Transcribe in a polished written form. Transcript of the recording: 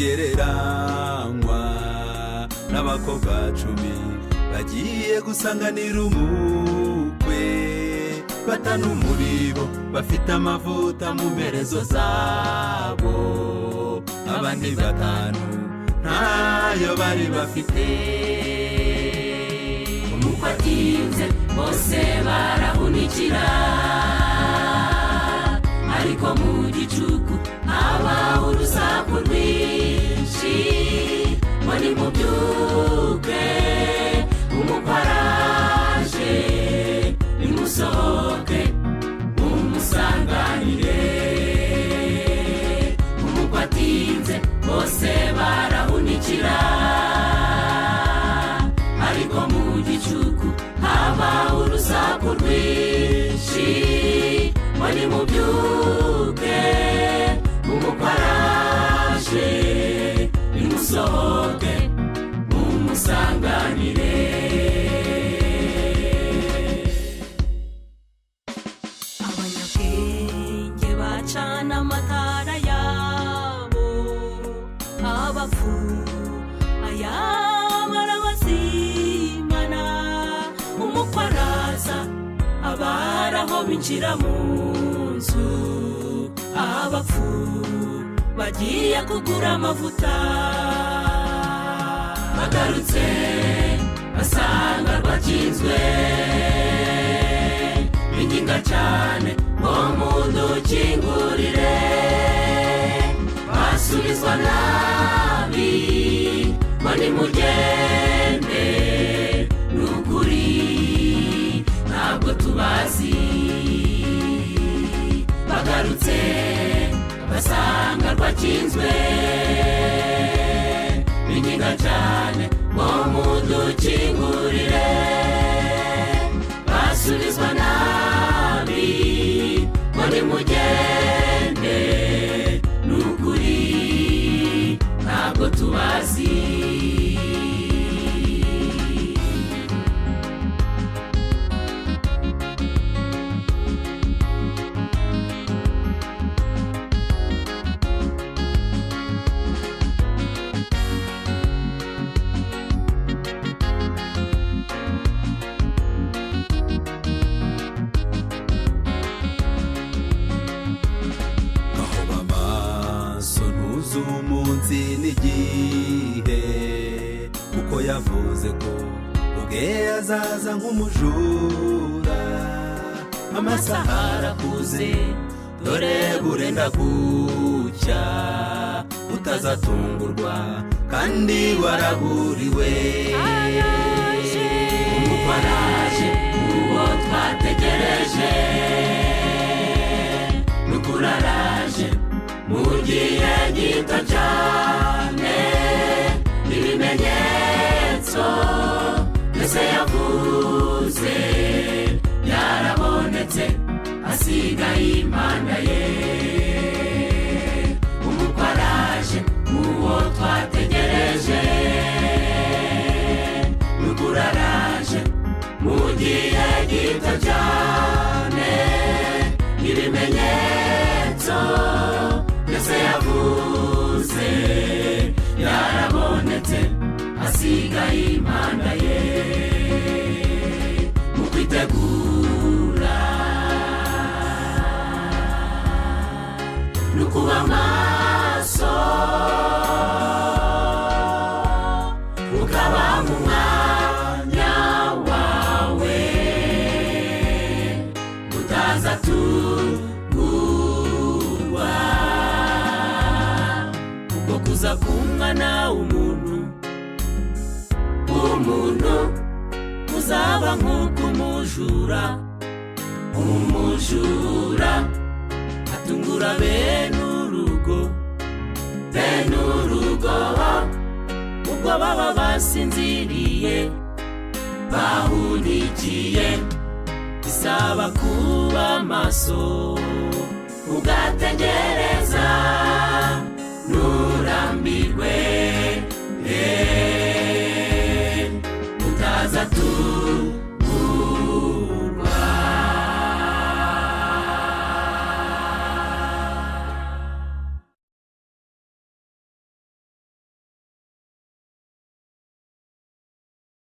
ntigereranywa n'abakobwa 10 bagiye gusanganira umukwe. 5 muri bo bafite amavuta mu mperezo zabo, abandi 5 ntayo bari bafite. Umukwe atinze bose barahunikira, ariko mu gicuku habaho urusaku rwinshi. Ngo nimubyuke umukwe araje, nimusohoke mumusanganire. Umukwe atinze bose barahunikira, ariko mu gicuku habaho urusaku rwinshi. Ngo nimubyuke umukwe araje, nimusohoke mumusanganire. Abanyabwenge bacana amatara yabo, abapfu barabazimana. Umukwe araza abaraho binjira mu nzu, abapfu bagiye kugura amavuta. Bagarutse basanga rwakinzwe, binginga cyane ngo mudukingurire. Basubizwa nabi ngo nimugende, nukuri ntabwo tubazi. Bagarutse basanga rwakinzwe, binginga cyane ngo mudukingurire. Basubizwa nabi ngo nimugende, nukuri ntabwo tubazi. Umunsi n'igihe kuko yavuze ko ubwe azaza nk'umujura. Amasaha arakuze dore burenda gucya, utazatungurwa kandi waraburiwe. Umukwe araje uwo twategereje, nukuri araje mu gihe gito cyane. Ibimenyetso byose yavuze yarabonetse, asigaye impanda ye. Umukwe araje uwo twategereje, nukuri araje mu gihe gito cyane. Ibimenyetso byose yavuze yarabonetse, asigaye impanda ye. Mu kwitegura nukuba maso, ukaba mu mwanya wawe, utaza tugurwa. Kuko kuza kumwana umuntu uzaba nk'ukumujura. Umujura atungura bene urugo ubwo baba basinziriye bahunikiye. Bisaba kuba maso ugategereza, nurambirwe